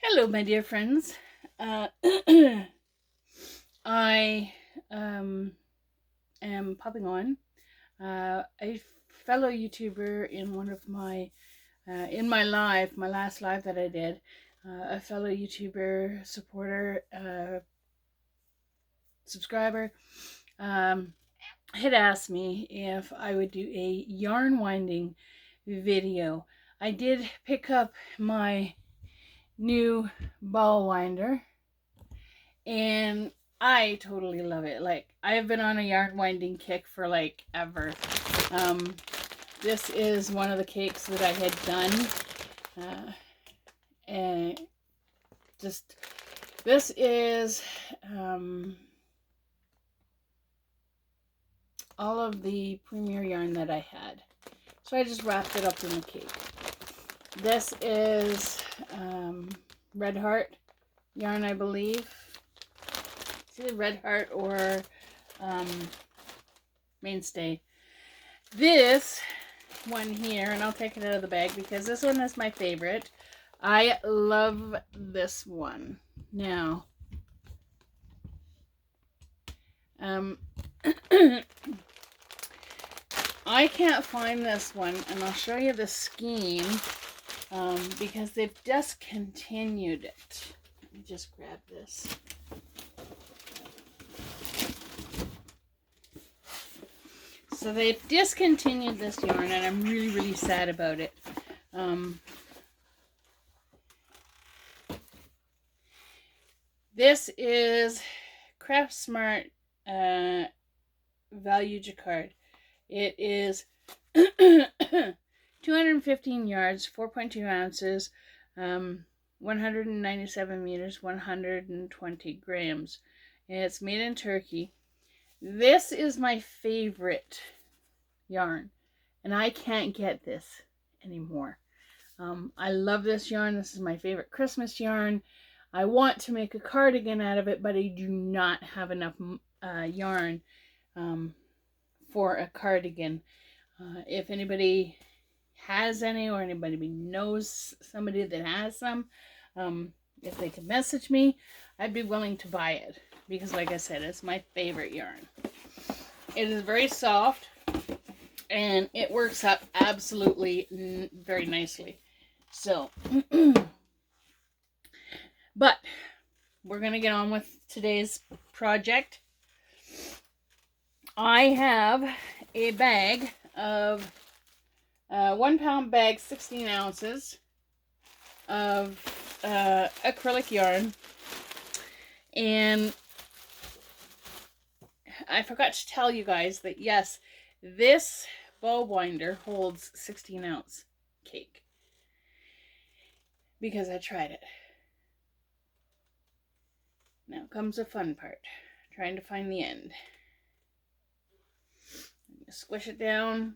Hello, my dear friends. Uh, I am popping on a fellow YouTuber in one of my in my live, my last live that I did. A fellow YouTuber supporter, subscriber, um, had asked me if I would do a yarn winding video. I did pick up my new ball winder, and I totally love it. Like, I've been on a yarn winding kick for like ever. Um, this is one of the cakes that I had done, and just this is all of the premier yarn that I had. So I just wrapped it up in the cake. This is Red Heart yarn, I believe. It's either Red Heart or Mainstay. This one here, and I'll take it out of the bag because this one is my favorite. I love this one. Now, I can't find this one, and I'll show you the scheme because they've discontinued it. Let me just grab this. So they've discontinued this yarn, and I'm really, really sad about it. This is Craft Smart Value Jacquard. It is 215 yards, 4.2 ounces, 197 meters, 120 grams. It's made in Turkey. This is my favorite yarn, and I can't get this anymore. I love this yarn. This is my favorite Christmas yarn. I want to make a cardigan out of it, but I do not have enough yarn for a cardigan. If anybody has any, or anybody knows somebody that has some, if they could message me, I'd be willing to buy it, because like I said, it's my favorite yarn. It is very soft, and it works up absolutely very nicely. So, but we're going to get on with today's project. I have a bag of 1 pound bag, 16 ounces of acrylic yarn, and I forgot to tell you guys that yes, this ball winder holds 16 ounce cake, because I tried it. Now comes the fun part, trying to find the end. Squish it down,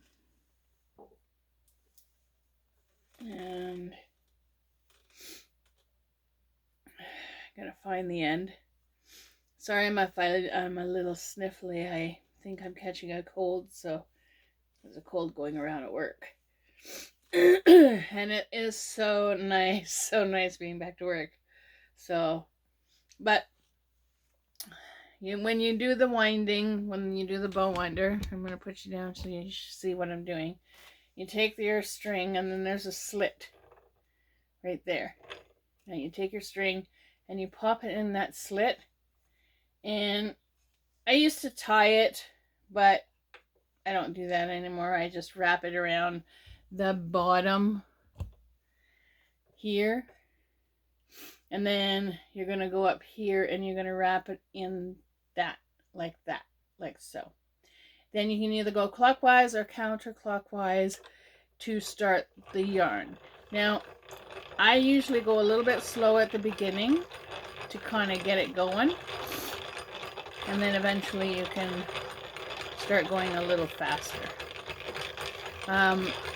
and I gotta find the end. Sorry, I'm a little sniffly. I think I'm catching a cold, so there's a cold going around at work. And it is so nice being back to work. So, but when you do the winding, when you do the bow winder, I'm going to put you down so you see what I'm doing. You take your string, and then there's a slit right there. Now you take your string and you pop it in that slit. And I used to tie it, but I don't do that anymore. I just wrap it around the bottom here. And then you're going to go up here and you're going to wrap it in that, like so. Then you can either go clockwise or counterclockwise to start the yarn. Now, I usually go a little bit slow at the beginning to kind of get it going. And then eventually you can start going a little faster.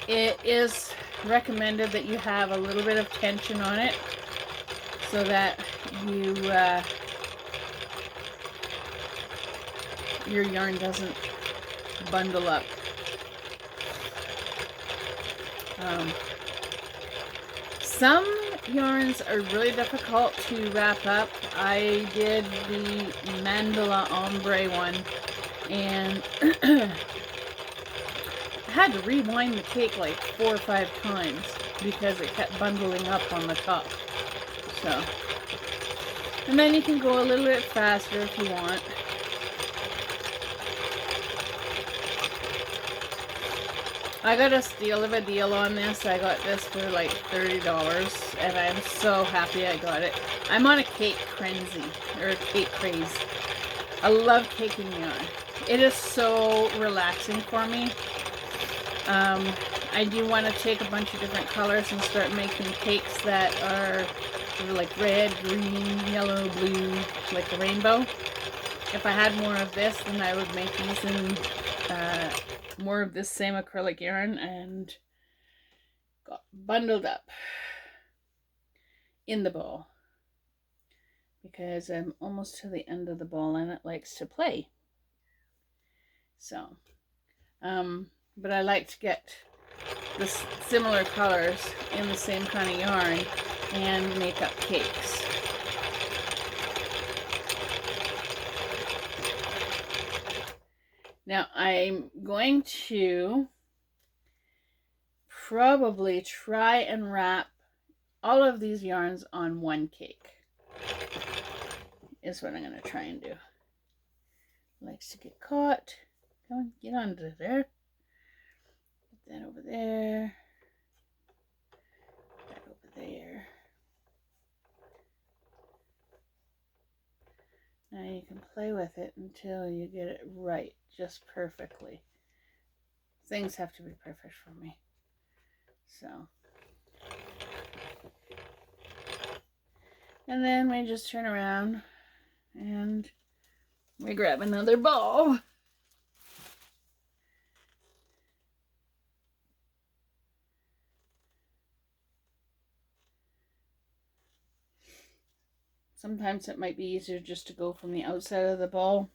It is recommended that you have a little bit of tension on it so that you your yarn doesn't bundle up. Some yarns are really difficult to wrap up. I did the Mandala Ombre one, and I had to rewind the cake like 4 or 5 times because it kept bundling up on the top. So, and then you can go a little bit faster if you want. I got a steal of a deal on this. I got this for like $30, and I'm so happy I got it. I'm on a cake frenzy, or a cake craze. I love caking yarn. It is so relaxing for me. I do want to take a bunch of different colors and start making cakes that are sort of like red, green, yellow, blue, like the rainbow. If I had more of this, then I would make these in more of this same acrylic yarn and got bundled up in the ball because I'm almost to the end of the ball and it likes to play. So, but I like to get the similar colors in the same kind of yarn and make up cakes. Now I'm going to probably try and wrap all of these yarns on one cake. Is what I'm going to try and do. Likes to get caught. Come on, get under there. Put that over there. That over there. Now you can play with it until you get it right, just perfectly. Things have to be perfect for me. So. And then we just turn around and we grab another ball. Sometimes it might be easier just to go from the outside of the ball.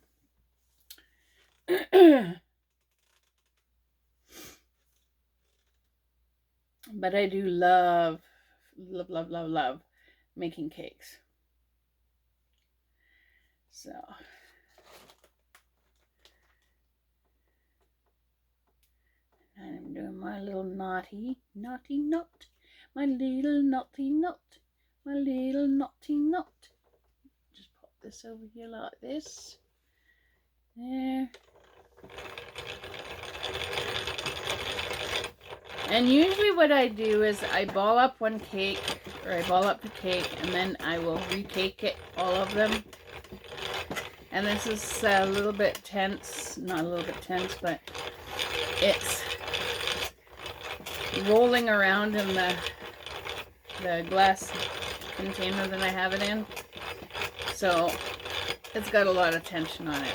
But I do love making cakes. So. And I'm doing my little naughty knot. My little naughty knot. My little naughty knot. Just pop this over here like this. There. And usually what I do is I ball up one cake, or I ball up the cake, and then I will recake it, all of them. And this is a little bit tense, not a little bit tense, but it's rolling around in the glass container that I have it in. So it's got a lot of tension on it.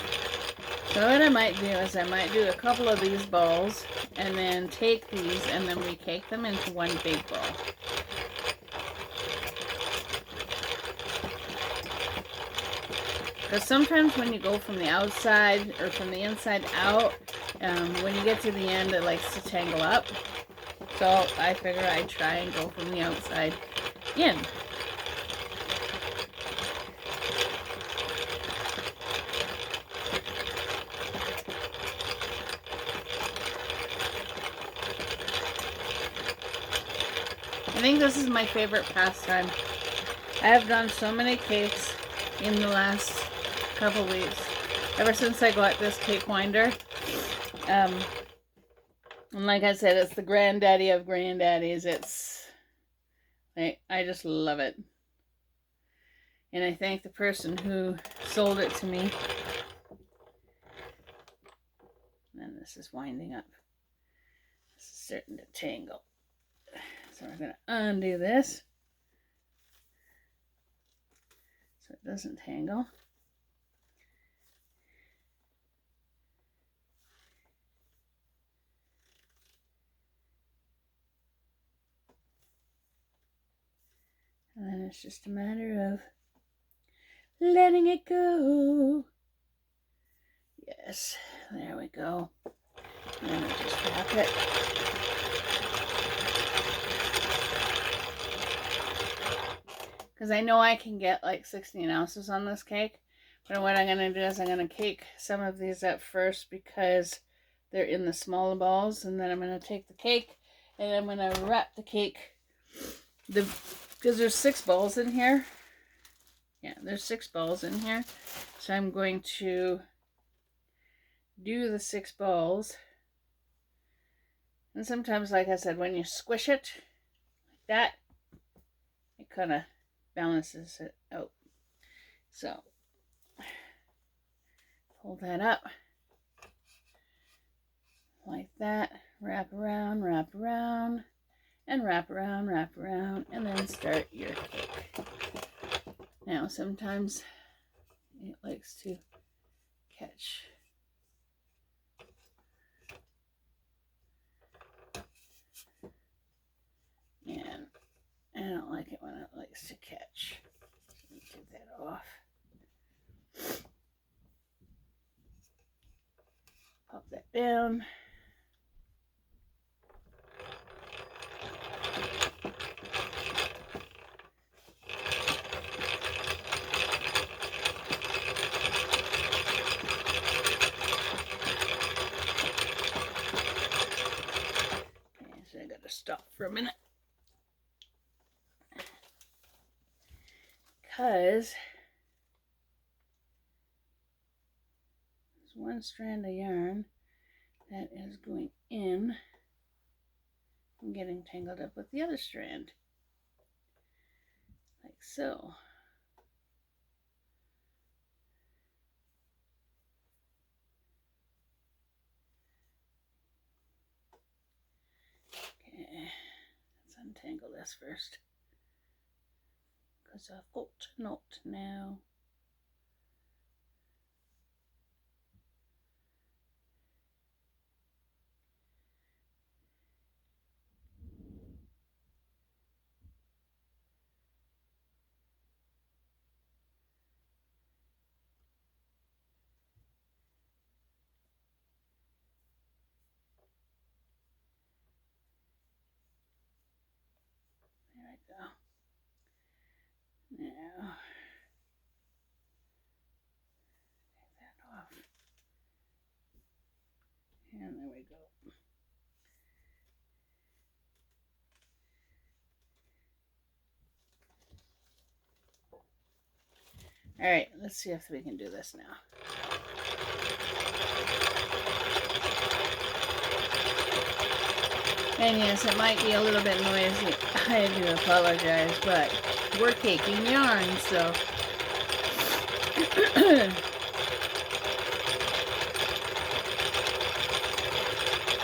So what I might do is I might do a couple of these balls and then take these and then recake them into one big ball. Because sometimes when you go from the outside or from the inside out, when you get to the end it likes to tangle up. So I figure I'd try and go from the outside in. I think this is my favorite pastime. I have done so many cakes in the last couple weeks. Ever since I got this cake winder. And like I said, it's the granddaddy of granddaddies. It's like, I just love it. And I thank the person who sold it to me. And this is winding up. This is starting to tangle. So we're going to undo this so it doesn't tangle. And then it's just a matter of letting it go. Yes, there we go. And then we just wrap it. because I know I can get like 16 ounces on this cake. But what I'm going to do is I'm going to cake some of these up first because they're in the smaller balls, and then I'm going to take the cake and I'm going to wrap the cake, because there's 6 balls in here. Yeah, there's 6 balls in here. So I'm going to do the 6 balls. And sometimes, like I said, when you squish it like that, it kind of balances it out. So pull that up like that, wrap around, and wrap around, and then start your cake. Now, sometimes it likes to catch. And I don't like it when it likes to catch. So let me take that off. Pop that down. Okay, so I gotta stop for a minute, because there's one strand of yarn that is going in and getting tangled up with the other strand, like so. Okay, let's untangle this first, because I thought not now. There we go. Now, take that off. And there we go. All right, let's see if we can do this now. And yes, it might be a little bit noisy. I do apologize, but we're caking yarn, so.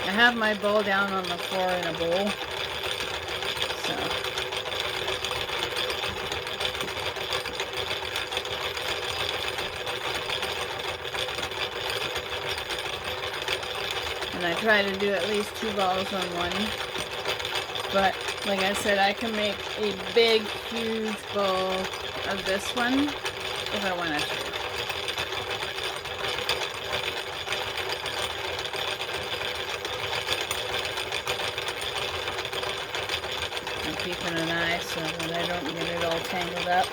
I have my bowl down on the floor in a bowl. So. And I try to do at least 2 balls on one. But like I said, I can make a big, huge ball of this one if I wanted to. I'm keeping an eye so that I don't get it all tangled up,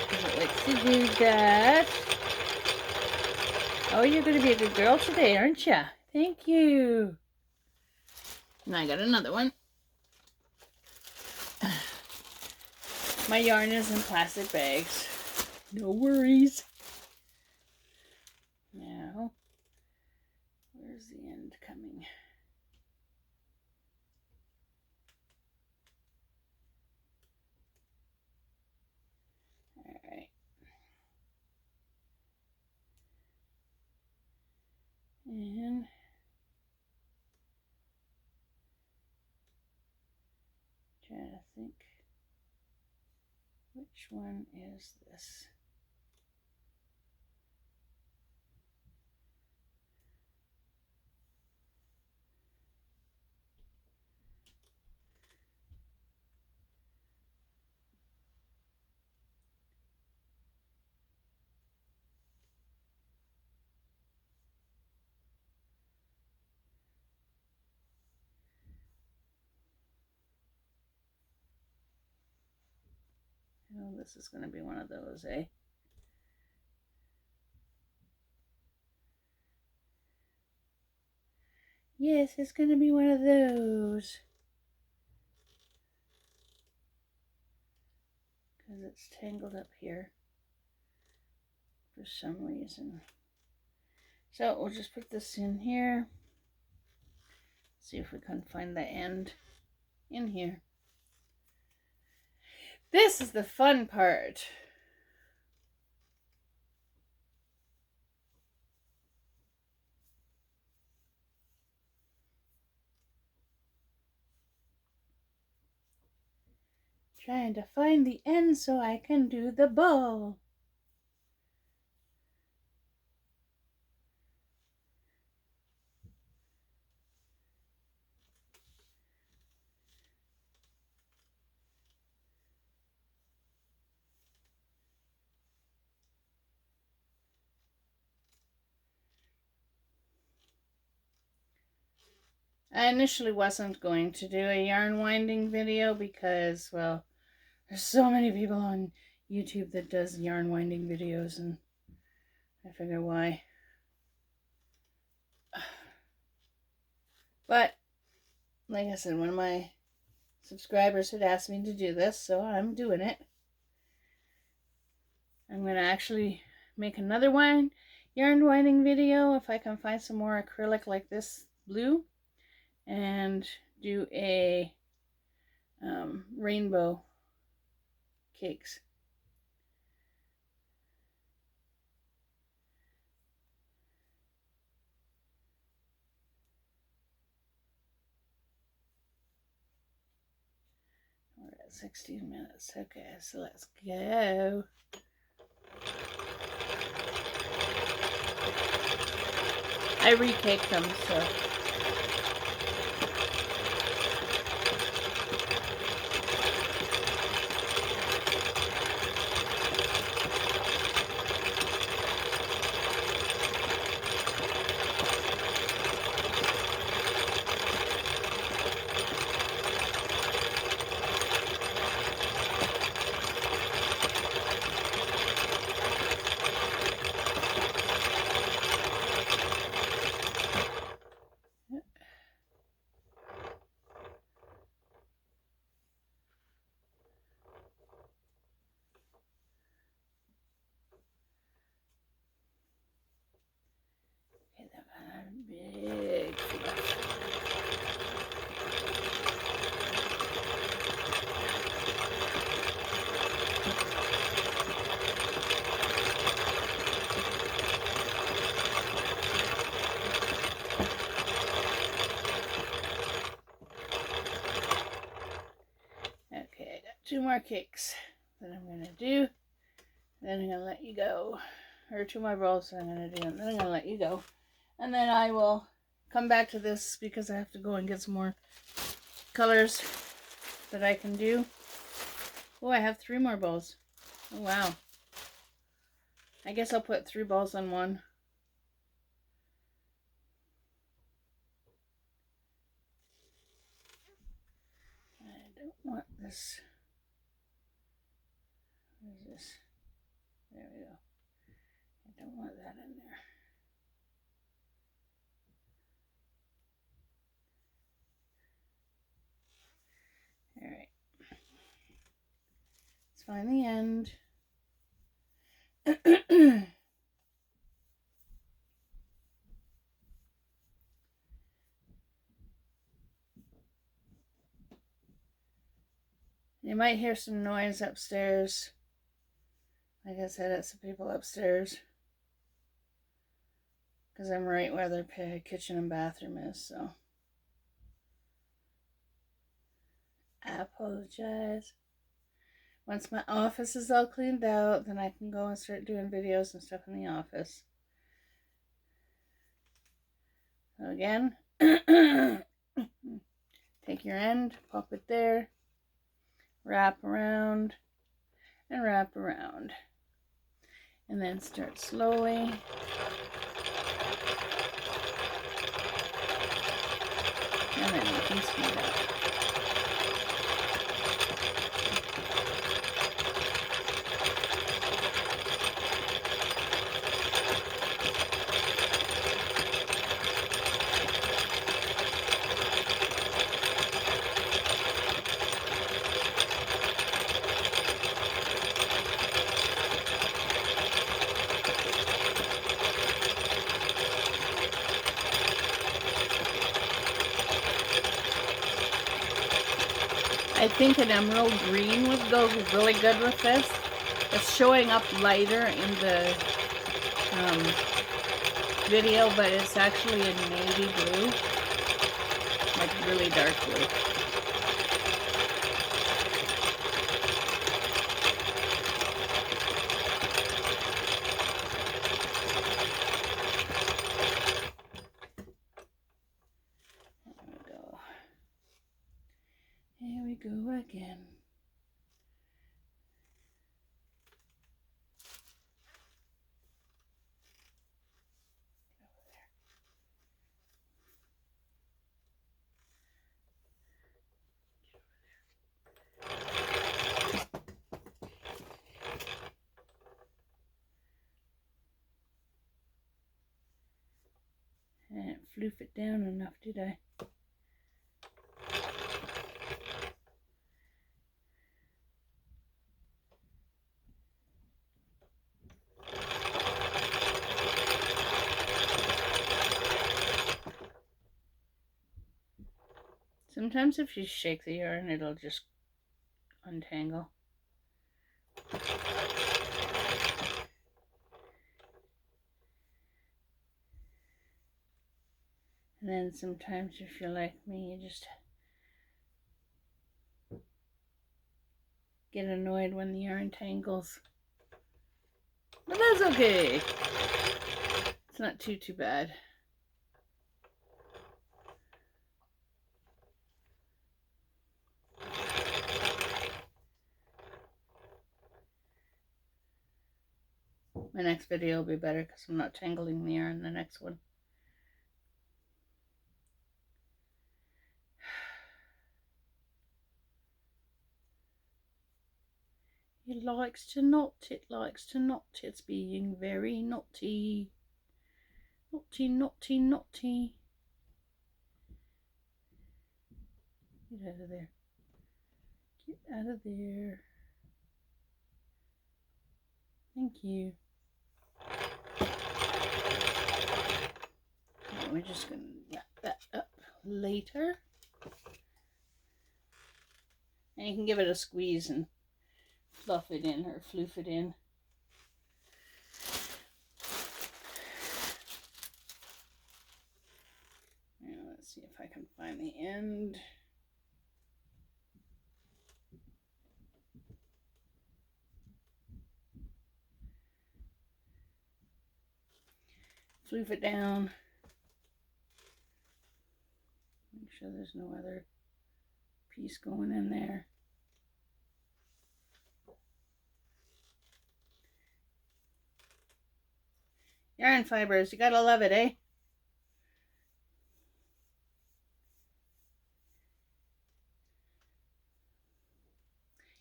because it likes to do that. Oh, you're going to be a good girl today, aren't you? Thank you. And I got another one. My yarn is in plastic bags. No worries. Now, where's the end coming? All right. And try to think, which one is this? this is going to be one of those, eh? Yes, it's going to be one of those. Because it's tangled up here for some reason. So we'll just put this in here. See if we can find the end in here. This is the fun part. Trying to find the end so I can do the bow. I initially wasn't going to do a yarn winding video because, well, there's so many people on YouTube that does yarn winding videos, and I figure why. But, like I said, one of my subscribers had asked me to do this, so I'm doing it. I'm going to actually make another yarn winding video if I can find some more acrylic like this blue, and do a rainbow cakes. We're at 16 minutes. Okay, so let's go. I recaked them, so. Big fluff. Okay, I got 2 more cakes that I'm going to do. Then I'm going to let you go. Or 2 more rolls that I'm going to do, and then I'm going to let you go. And then I will come back to this because I have to go and get some more colors that I can do. Oh, I have 3 more balls. Oh, wow. I guess I'll put 3 balls on one. I don't want this. What is this? There we go. I don't want that in there. Alright. Let's find the end. You might hear some noise upstairs. Like I said, it's the people upstairs. Because I'm right where their kitchen and bathroom is, so. I apologize. Once my office is all cleaned out, then I can go and start doing videos and stuff in the office. So again, take your end, pop it there, wrap around, and wrap around. And then start slowly. And then you can speed up. think an emerald green would go really good with this. It's showing up lighter in the video, but it's actually a navy blue, like really dark blue. Here we go again. I didn't floof it down enough, did I? Sometimes if you shake the yarn, it'll just untangle. And then sometimes if you're like me, you just get annoyed when the yarn tangles. But that's okay. It's not too bad. My next video will be better because I'm not tangling the yarn in the next one. It likes to knot, it likes to knot, it's being very naughty. Naughty, naughty, naughty. Get out of there. Get out of there. Thank you. We're just going to wrap that up later. And you can give it a squeeze and fluff it in or floof it in. Now let's see if I can find the end. Floof it down. Make sure there's no other piece going in there. Yarn fibers, you gotta love it, eh?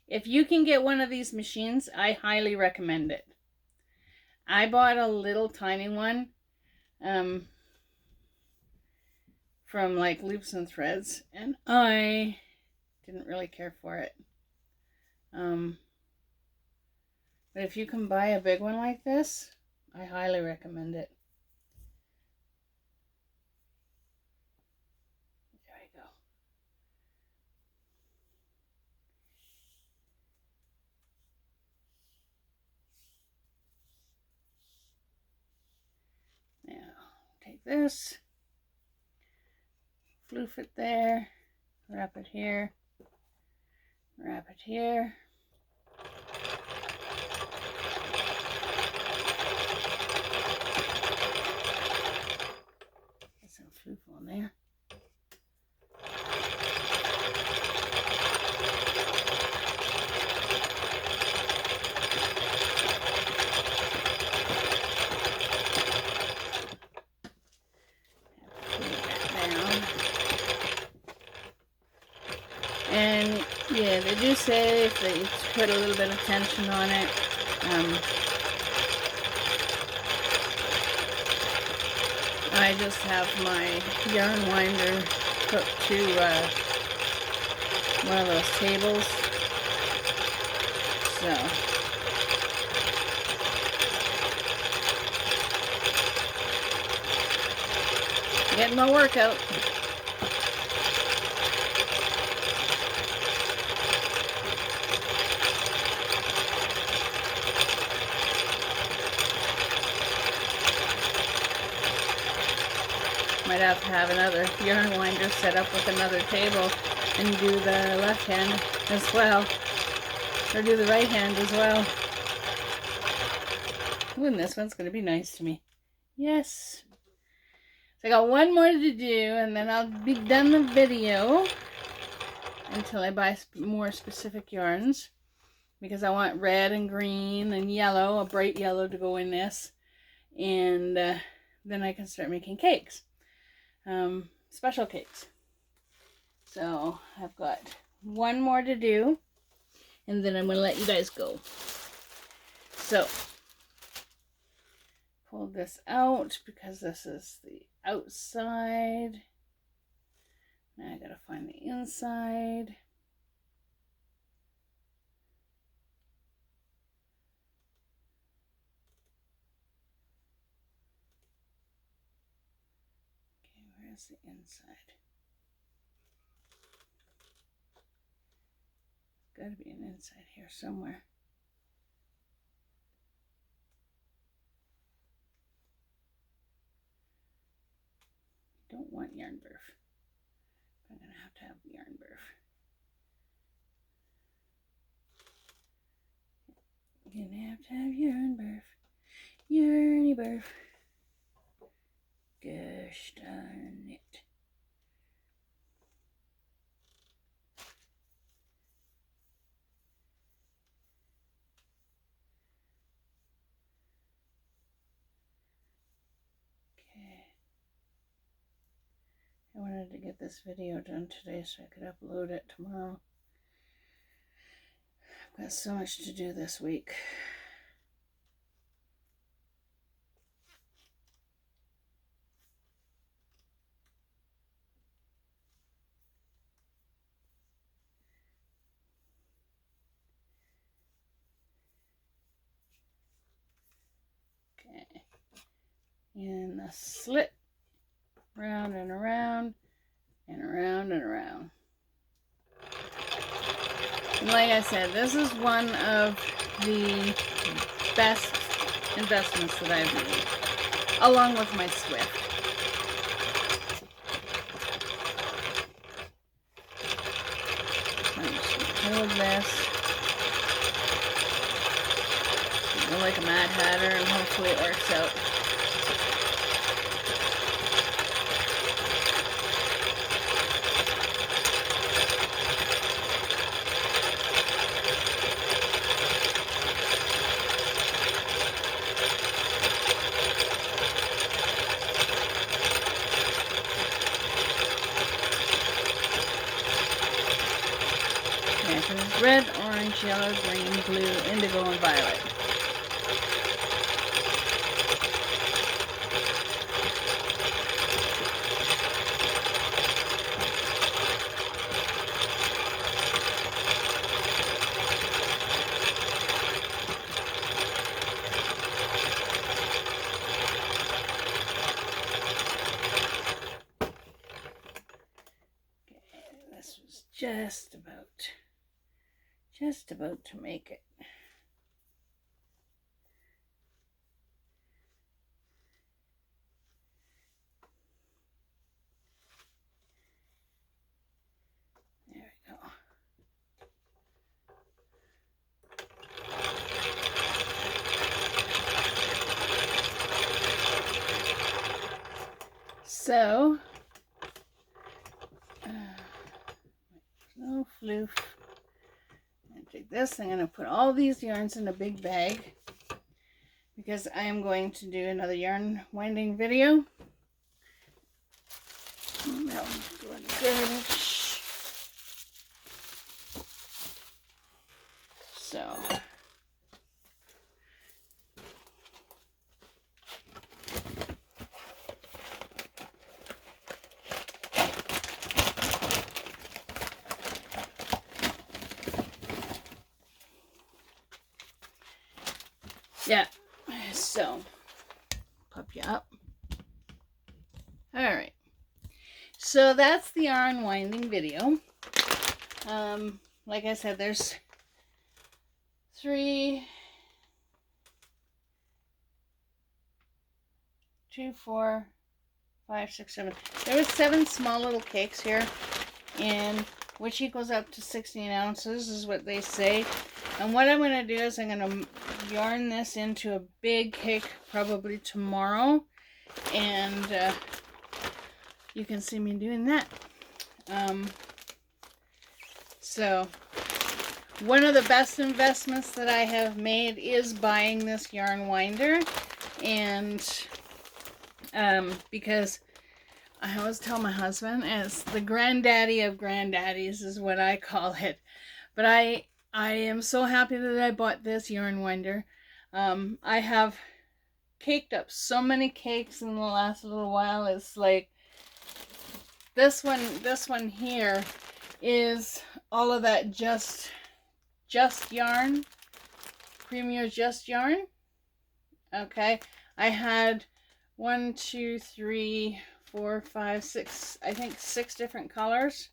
If you can get one of these machines, I highly recommend it. I bought a little tiny one from like Loops and Threads, and I didn't really care for it. But if you can buy a big one like this, I highly recommend it. There we go. Now, take this, floof it there, wrap it here, wrap it here. Get some floof on there. And yeah, they do say if they put a little bit of tension on it, I just have my yarn winder hooked to one of those tables. So getting my workout. Might have to have another yarn winder set up with another table and do the left hand as well, or do the right hand as well. Ooh, and this one's going to be nice to me. Yes. So I got one more to do, and then I'll be done the video until I buy more specific yarns, because I want red and green and yellow, a bright yellow, to go in this, and then I can start making cakes, special cakes. So I've got one more to do, and then I'm going to let you guys go. So pull this out because this is the outside. Now I gotta find the inside. Okay, where's the inside? Gotta be an inside here somewhere. Don't want yarn burf. I'm gonna have to have yarn burf. You're gonna have to have yarn burf. Yarny burf. Gosh darn it. Okay. I wanted to get this video done today so I could upload it tomorrow. I've got so much to do this week. Okay. And the slit, round and around, and around and around. And like I said, this is one of the best investments that I've made, along with my Swift. I'm just going to hold this, go like a Mad Hatter, and hopefully it works out. Red, orange, yellow, green, blue, indigo, and violet. Okay, this was just about to make it. There we go. So, no floof. I'm going to take this. I'm going to put all these yarns in a big bag, because I am going to do another yarn winding video. That one's going good. So, yeah, so pop you up. All right, so that's the yarn winding video. Like I said, there's 3, 2, 4, 5, 6, 7. There was 7 small little cakes here, and which equals up to 16 ounces is what they say. And what I'm going to do is I'm going to yarn this into a big cake probably tomorrow, and you can see me doing that. So one of the best investments that I have made is buying this yarn winder, and because I always tell my husband it's the granddaddy of granddaddies is what I call it. But I am so happy that I bought this yarn winder. I have caked up so many cakes in the last little while. It's like this one here is all of that just yarn, Premier Just Yarn. Okay, I had 1, 2, 3, 4, 5, 6, I think 6 different colors,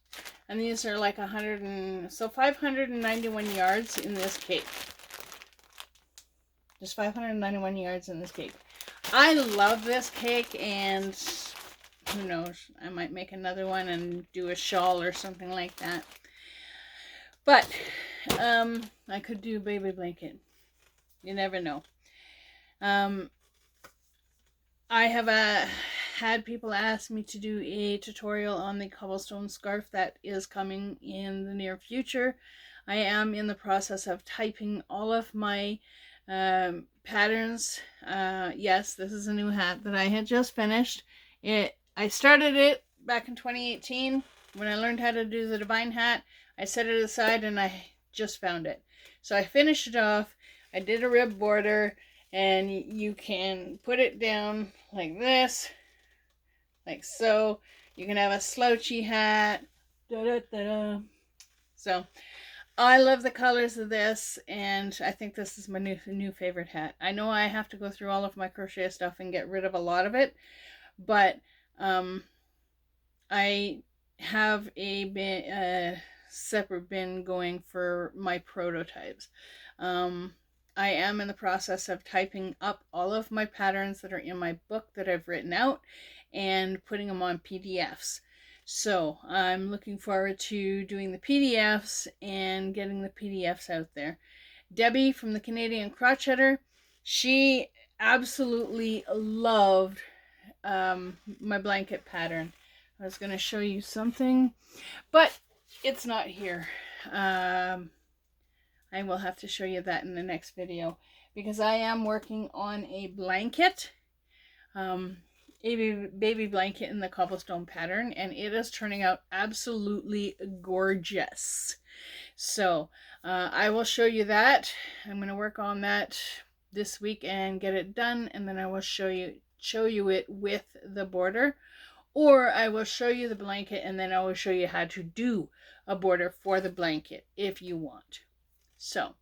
and these are like 591 yards in this cake. Just 591 yards in this cake. I love this cake, and who knows, I might make another one and do a shawl or something like that. But I could do a baby blanket. You never know. I have had people ask me to do a tutorial on the cobblestone scarf that is coming in the near future. I am in the process of typing all of my patterns. Yes, this is a new hat that I had just finished. I started it back in 2018 when I learned how to do the Divine hat. I set it aside and I just found it. So I finished it off. I did a rib border, and you can put it down like this, like so. You can have a slouchy hat. Da-da-da-da. So I love the colors of this, and I think this is my new favorite hat. I know I have to go through all of my crochet stuff and get rid of a lot of it, but I have a separate bin going for my prototypes. I am in the process of typing up all of my patterns that are in my book that I've written out and putting them on PDFs. So I'm looking forward to doing the PDFs and getting the PDFs out there. Debbie from the Canadian Crocheter, she absolutely loved my blanket pattern. I was going to show you something, but it's not here. I will have to show you that in the next video, because I am working on a blanket, a baby blanket in the cobblestone pattern, and it is turning out absolutely gorgeous. So I will show you that. I'm going to work on that this week and get it done, and then I will show you it with the border, or I will show you the blanket and then I will show you how to do a border for the blanket if you want. So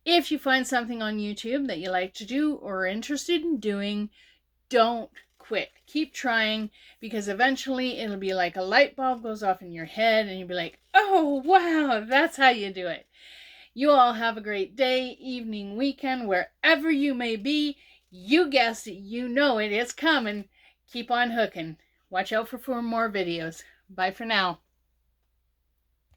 if you find something on YouTube that you like to do or are interested in doing, don't quit. Keep trying, because eventually it'll be like a light bulb goes off in your head and you'll be like, oh wow, that's how you do it. You all have a great day, evening, weekend, wherever you may be. You guessed it, you know it, it's coming. Keep on hooking. Watch out for more videos. Bye for now.